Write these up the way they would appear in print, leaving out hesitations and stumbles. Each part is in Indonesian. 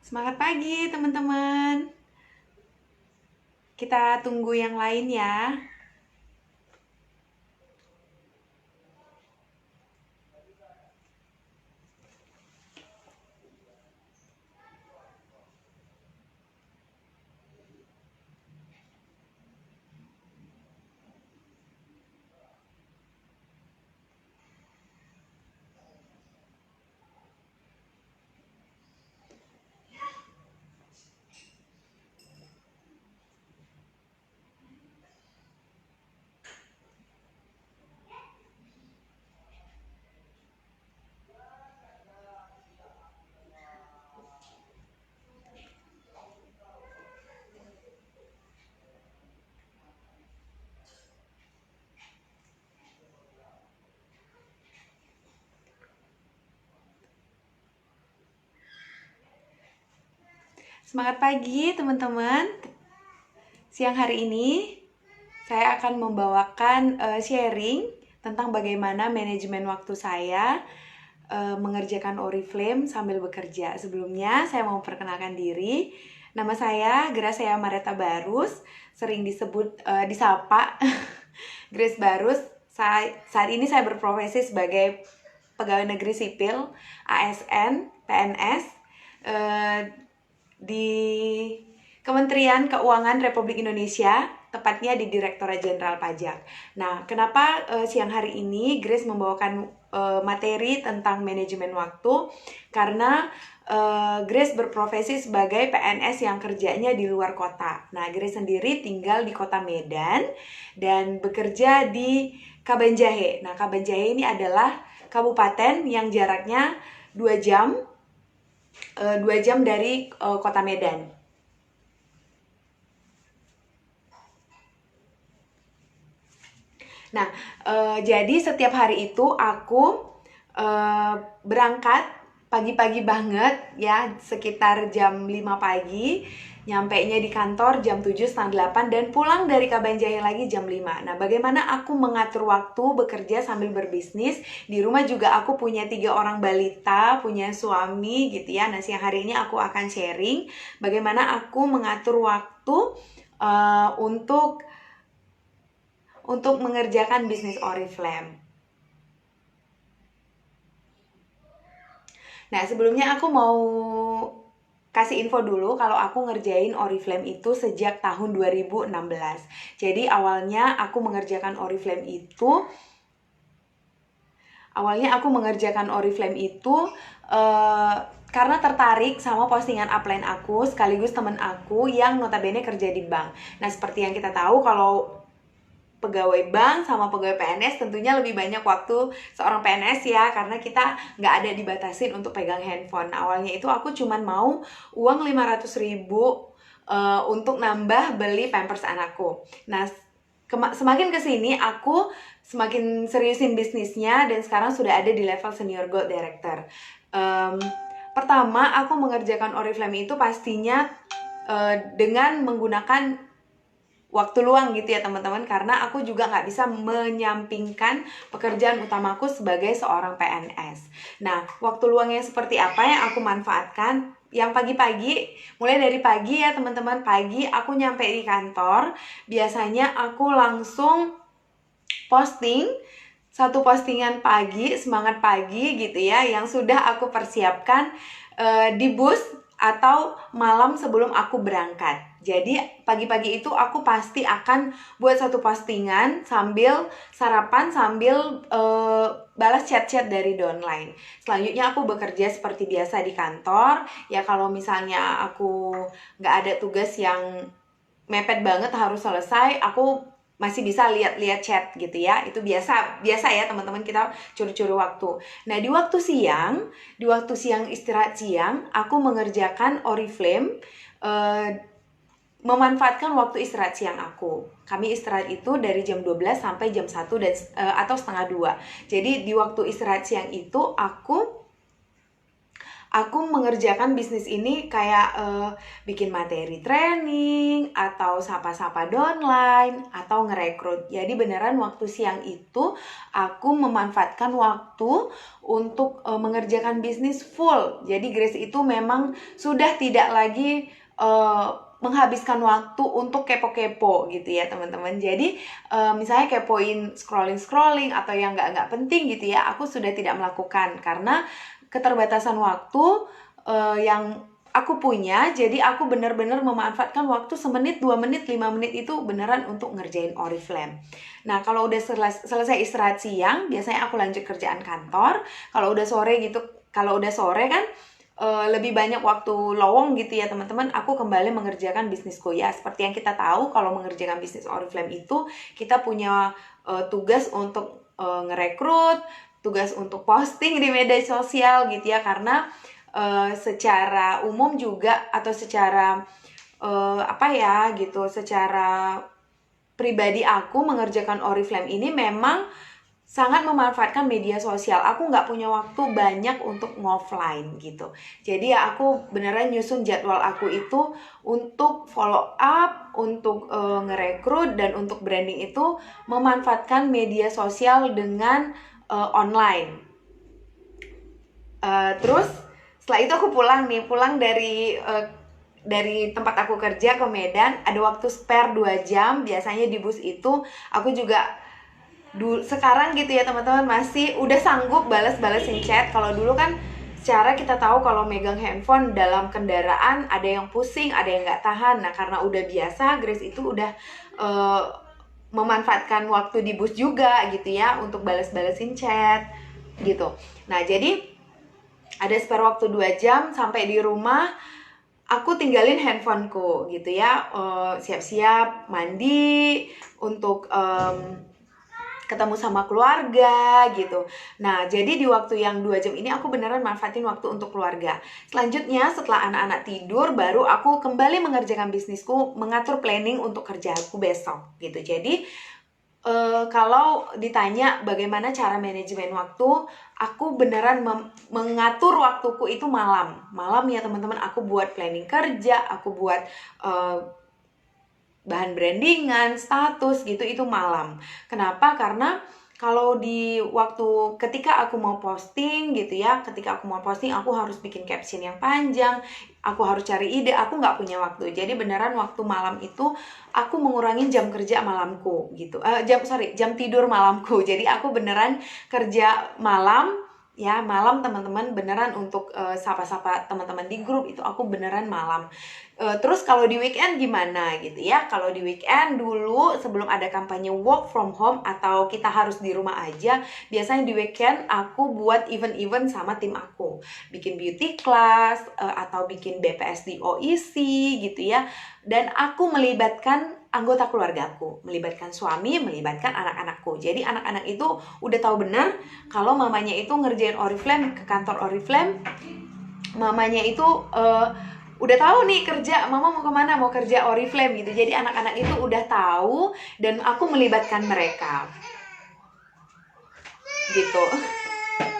Semangat pagi teman-teman. Kita tunggu yang lain ya. Semangat pagi teman-teman. Siang hari ini saya akan membawakan sharing tentang bagaimana manajemen waktu saya mengerjakan Oriflame sambil bekerja. Sebelumnya saya mau perkenalkan diri. Nama saya Gracia Mareta Barus, sering disapa Grace Barus. Saat ini saya berprofesi sebagai pegawai negeri sipil, ASN, PNS, di Kementerian Keuangan Republik Indonesia, tepatnya di Direktorat Jenderal Pajak. Nah, kenapa siang hari ini Grace membawakan materi tentang manajemen waktu? Karena Grace berprofesi sebagai PNS yang kerjanya di luar kota. Nah, Grace sendiri tinggal di kota Medan dan bekerja di Kabanjahe. Nah, Kabanjahe ini adalah kabupaten yang jaraknya 2 jam dari kota Medan. Nah, jadi setiap hari itu aku berangkat pagi-pagi banget ya, sekitar jam 5 pagi, nyampainya di kantor jam 7:30 dan pulang dari Kabanjahe lagi jam 5. Nah, bagaimana aku mengatur waktu bekerja sambil berbisnis? Di rumah juga aku punya 3 orang balita, punya suami gitu ya. Nah, siang hari ini aku akan sharing bagaimana aku mengatur waktu untuk mengerjakan bisnis Oriflame. Nah, sebelumnya aku mau kasih info dulu kalau aku ngerjain Oriflame itu sejak tahun 2016. Jadi awalnya aku mengerjakan Oriflame itu karena tertarik sama postingan upline aku sekaligus temen aku yang notabene kerja di bank. Nah, seperti yang kita tahu kalau pegawai bank sama pegawai PNS tentunya lebih banyak waktu seorang PNS ya, karena kita nggak ada dibatasin untuk pegang handphone. Awalnya itu aku cuman mau uang 500.000 untuk nambah beli pampers anakku. Nah, semakin kesini aku semakin seriusin bisnisnya dan sekarang sudah ada di level senior gold director. Pertama, aku mengerjakan Oriflame itu pastinya dengan menggunakan waktu luang gitu ya teman-teman, karena aku juga nggak bisa menyampingkan pekerjaan utamaku sebagai seorang PNS. Nah, waktu luangnya seperti apa yang aku manfaatkan? Yang pagi-pagi, mulai dari pagi ya teman-teman, pagi aku nyampe di kantor, biasanya aku langsung posting satu postingan pagi, semangat pagi gitu ya, yang sudah aku persiapkan di bus atau malam sebelum aku berangkat. Jadi pagi-pagi itu aku pasti akan buat satu postingan sambil sarapan, sambil balas chat-chat dari downline. Selanjutnya aku bekerja seperti biasa di kantor. Ya kalau misalnya aku nggak ada tugas yang mepet banget harus selesai, aku masih bisa lihat-lihat chat gitu ya. Itu biasa ya teman-teman, kita curi-curi waktu. Nah, di waktu siang istirahat siang, aku mengerjakan Oriflame, memanfaatkan waktu istirahat siang aku. Kami istirahat itu dari jam 12 sampai jam 1 atau setengah 2. Jadi di waktu istirahat siang itu aku aku mengerjakan bisnis ini kayak bikin materi training atau sapa-sapa downline atau ngerekrut. Jadi beneran waktu siang itu aku memanfaatkan waktu untuk mengerjakan bisnis full. Jadi Grace itu memang sudah tidak lagi menghabiskan waktu untuk kepo-kepo gitu ya teman-teman. Jadi misalnya kepoin scrolling atau yang nggak penting gitu ya, aku sudah tidak melakukan karena keterbatasan waktu yang aku punya. Jadi aku benar-benar memanfaatkan waktu semenit, 2 menit, 5 menit itu beneran untuk ngerjain Oriflame. Nah kalau udah selesai istirahat siang, biasanya aku lanjut kerjaan kantor. Kalau udah sore gitu, kalau udah sore kan lebih banyak waktu lowong gitu ya teman-teman, aku kembali mengerjakan bisnisku ya. Seperti yang kita tahu, kalau mengerjakan bisnis Oriflame itu kita punya tugas untuk ngerekrut, tugas untuk posting di media sosial gitu ya. Karena secara umum juga atau secara secara pribadi aku mengerjakan Oriflame ini memang sangat memanfaatkan media sosial. Aku nggak punya waktu banyak untuk ngoffline gitu. Jadi ya aku beneran nyusun jadwal aku itu untuk follow up, untuk ngerekrut, dan untuk branding itu memanfaatkan media sosial dengan online. Terus setelah itu aku pulang dari tempat aku kerja ke Medan. Ada waktu spare 2 jam. Biasanya di bus itu aku juga sekarang gitu ya teman-teman masih udah sanggup balesin chat. Kalau dulu kan secara kita tahu kalau megang handphone dalam kendaraan ada yang pusing, ada yang nggak tahan. Nah karena udah biasa, Grace itu udah memanfaatkan waktu di bus juga gitu ya untuk balesin chat gitu. Nah jadi ada spare waktu 2 jam sampai di rumah. Aku tinggalin handphoneku gitu ya, siap-siap mandi untuk ketemu sama keluarga gitu. Nah, jadi di waktu yang 2 jam ini aku beneran manfaatin waktu untuk keluarga. Selanjutnya setelah anak-anak tidur, baru aku kembali mengerjakan bisnisku, mengatur planning untuk kerjaku besok gitu. Jadi kalau ditanya bagaimana cara manajemen waktu, aku beneran mengatur waktuku itu malam ya teman-teman. Aku buat planning kerja, aku buat bahan brandingan, status gitu, itu malam. Kenapa? Karena kalau di waktu ketika aku mau posting gitu ya, aku harus bikin caption yang panjang, aku harus cari ide, aku nggak punya waktu. Jadi beneran waktu malam itu aku mengurangi jam kerja malamku gitu, jam tidur malamku. Jadi aku beneran kerja malam ya, malam teman-teman, beneran untuk sapa-sapa teman-teman di grup itu aku beneran malam. Terus kalau di weekend gimana gitu ya? Kalau di weekend dulu sebelum ada kampanye work from home atau kita harus di rumah aja, biasanya di weekend aku buat event-event sama tim aku. Bikin beauty class atau bikin BPS di OEC gitu ya. Dan aku melibatkan anggota keluargaku, melibatkan suami, melibatkan anak-anakku. Jadi anak-anak itu udah tahu benar kalau mamanya itu ngerjain Oriflame ke kantor Oriflame. Mamanya itu udah tahu nih kerja, mama mau kemana, mau kerja Oriflame gitu. Jadi anak-anak itu udah tahu dan aku melibatkan mereka gitu.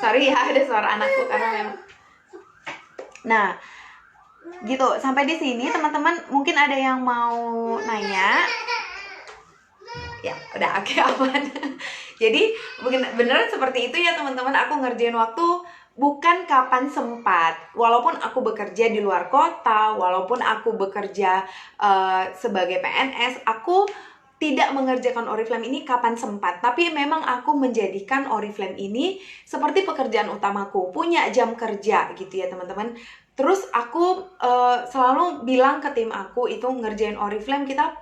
Sorry ya ada suara anakku karena memang. Nah gitu, sampai di sini teman-teman mungkin ada yang mau nanya. Ya udah oke, aman. Jadi beneran seperti itu ya teman-teman. Aku ngerjain waktu bukan kapan sempat. Walaupun aku bekerja di luar kota, walaupun aku bekerja sebagai PNS, aku tidak mengerjakan Oriflame ini kapan sempat. Tapi memang aku menjadikan Oriflame ini seperti pekerjaan utamaku, punya jam kerja gitu ya teman-teman. Terus aku selalu bilang ke tim aku itu ngerjain Oriflame kita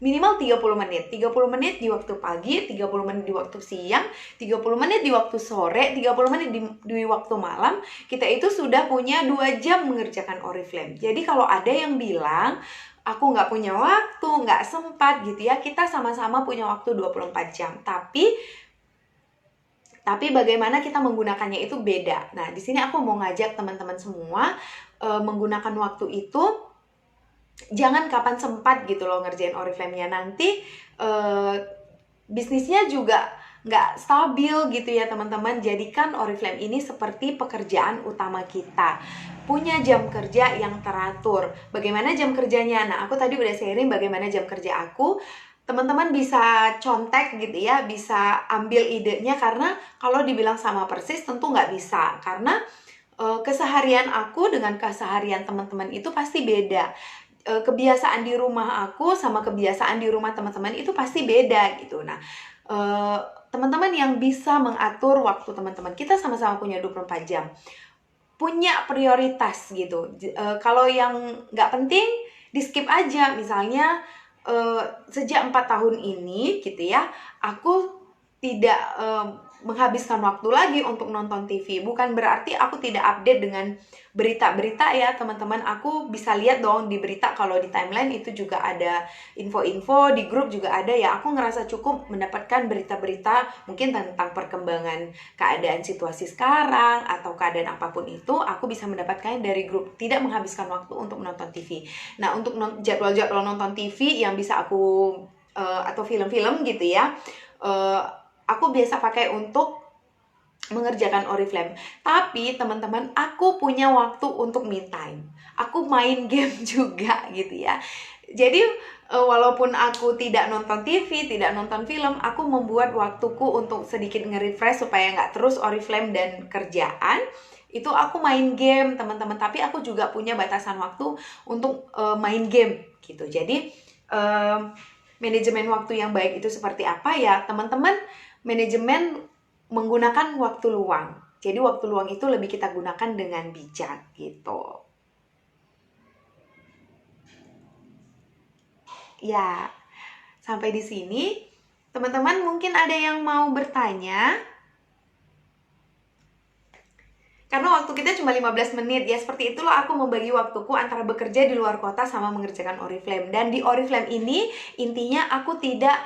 minimal 30 menit. 30 menit di waktu pagi, 30 menit di waktu siang, 30 menit di waktu sore, 30 menit di waktu malam. Kita itu sudah punya 2 jam mengerjakan Oriflame. Jadi kalau ada yang bilang aku nggak punya waktu, nggak sempat gitu ya, kita sama-sama punya waktu 24 jam. Tapi bagaimana kita menggunakannya itu beda. Nah, di sini aku mau ngajak teman-teman semua menggunakan waktu itu jangan kapan sempat gitu loh ngerjain Oriflame-nya. Nanti bisnisnya juga nggak stabil gitu ya teman-teman. Jadikan Oriflame ini seperti pekerjaan utama kita, punya jam kerja yang teratur. Bagaimana jam kerjanya? Nah, aku tadi udah sharing bagaimana jam kerja aku. Teman-teman bisa contek gitu ya, bisa ambil idenya, karena kalau dibilang sama persis tentu nggak bisa, karena keseharian aku dengan keseharian teman-teman itu pasti beda. Kebiasaan di rumah aku sama kebiasaan di rumah teman-teman itu pasti beda gitu. Nah, teman-teman yang bisa mengatur waktu teman-teman, kita sama-sama punya 24 jam, punya prioritas gitu. Kalau yang nggak penting di skip aja. Misalnya sejak 4 tahun ini gitu ya, aku tidak menghabiskan waktu lagi untuk nonton TV. Bukan berarti aku tidak update dengan berita-berita ya teman-teman. Aku bisa lihat dong di berita, kalau di timeline itu juga ada info-info, di grup juga ada ya. Aku ngerasa cukup mendapatkan berita-berita mungkin tentang perkembangan keadaan situasi sekarang atau keadaan apapun itu, aku bisa mendapatkannya dari grup. Tidak menghabiskan waktu untuk menonton TV. Nah, untuk jadwal-jadwal nonton TV yang bisa aku atau film-film gitu ya, aku biasa pakai untuk mengerjakan Oriflame. Tapi teman-teman, aku punya waktu untuk me time. Aku main game juga gitu ya. Jadi walaupun aku tidak nonton TV, tidak nonton film, aku membuat waktuku untuk sedikit nge-refresh supaya nggak terus Oriflame dan kerjaan. Itu aku main game teman-teman. Tapi aku juga punya batasan waktu untuk main game gitu. Jadi manajemen waktu yang baik itu seperti apa ya teman-teman? Manajemen menggunakan waktu luang. Jadi waktu luang itu lebih kita gunakan dengan bijak gitu. Ya, sampai di sini teman-teman mungkin ada yang mau bertanya? Karena waktu kita cuma 15 menit ya, seperti itulah aku membagi waktuku antara bekerja di luar kota sama mengerjakan Oriflame. Dan di Oriflame ini intinya aku tidak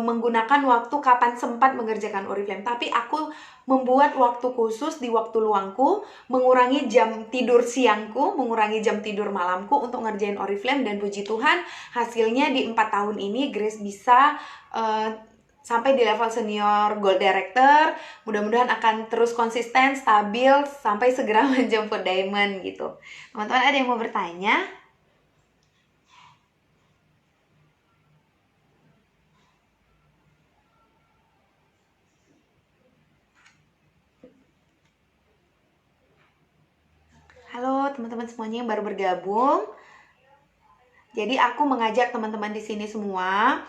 menggunakan waktu kapan sempat mengerjakan Oriflame, tapi aku membuat waktu khusus di waktu luangku, mengurangi jam tidur siangku, mengurangi jam tidur malamku untuk ngerjain Oriflame. Dan puji Tuhan hasilnya di 4 tahun ini Grace bisa sampai di level senior gold director. Mudah-mudahan akan terus konsisten, stabil, sampai segera menjemput diamond gitu. Teman-teman ada yang mau bertanya? Halo teman-teman semuanya yang baru bergabung. Jadi aku mengajak teman-teman di sini semua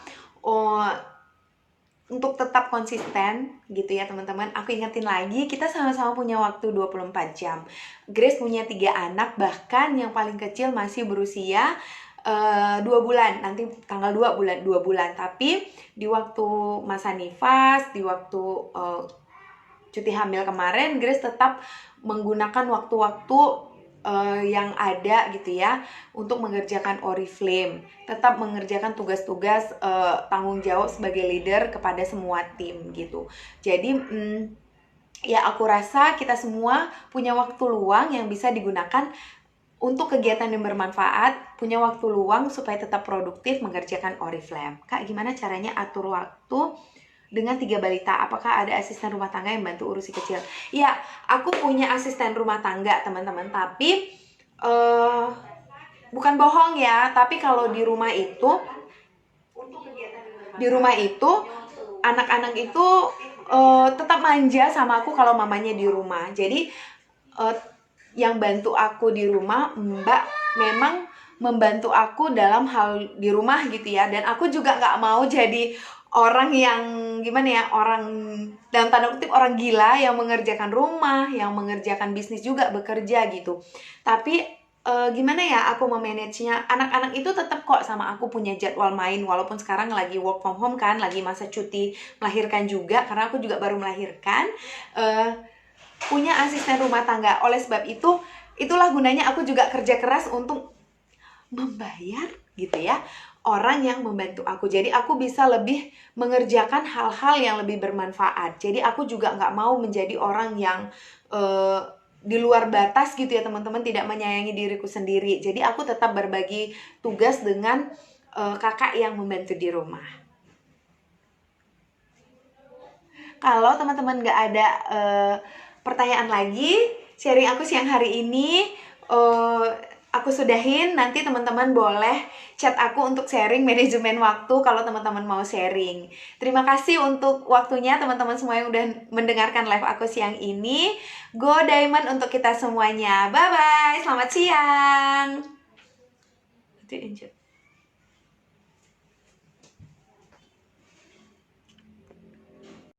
untuk tetap konsisten gitu ya teman-teman. Aku ingetin lagi, kita sama-sama punya waktu 24 jam. Grace punya 3 anak, bahkan yang paling kecil masih berusia 2 bulan. Nanti tanggal 2 bulan. Tapi di waktu masa nifas, di waktu cuti hamil kemarin, Grace tetap menggunakan waktu-waktu yang ada gitu ya untuk mengerjakan Oriflame, tetap mengerjakan tugas-tugas tanggung jawab sebagai leader kepada semua tim gitu. Jadi ya aku rasa kita semua punya waktu luang yang bisa digunakan untuk kegiatan yang bermanfaat, punya waktu luang supaya tetap produktif mengerjakan Oriflame. Kak, gimana caranya atur waktu dengan 3 balita? Apakah ada asisten rumah tangga yang bantu urusi kecil? Ya, aku punya asisten rumah tangga teman-teman, tapi bukan bohong ya, tapi kalau di rumah itu anak-anak itu tetap manja sama aku kalau mamanya di rumah. Jadi yang bantu aku di rumah, Mbak memang membantu aku dalam hal di rumah gitu ya. Dan aku juga nggak mau jadi orang yang gimana ya, orang dalam tanda kutip orang gila yang mengerjakan rumah, yang mengerjakan bisnis juga, bekerja gitu. Tapi gimana ya aku memanagenya, anak-anak itu tetap kok sama aku punya jadwal main, walaupun sekarang lagi work from home kan, lagi masa cuti melahirkan juga, karena aku juga baru melahirkan. Punya asisten rumah tangga. Oleh sebab itu, itulah gunanya aku juga kerja keras untuk membayar gitu ya orang yang membantu aku. Jadi aku bisa lebih mengerjakan hal-hal yang lebih bermanfaat. Jadi aku juga nggak mau menjadi orang yang di luar batas gitu ya teman-teman, tidak menyayangi diriku sendiri. Jadi aku tetap berbagi tugas dengan kakak yang membantu di rumah. Kalau teman-teman nggak ada pertanyaan lagi, sharing aku siang hari ini aku sudahin. Nanti teman-teman boleh chat aku untuk sharing manajemen waktu kalau teman-teman mau sharing. Terima kasih untuk waktunya teman-teman semua yang udah mendengarkan live aku siang ini. Go Diamond untuk kita semuanya. Bye-bye. Selamat siang.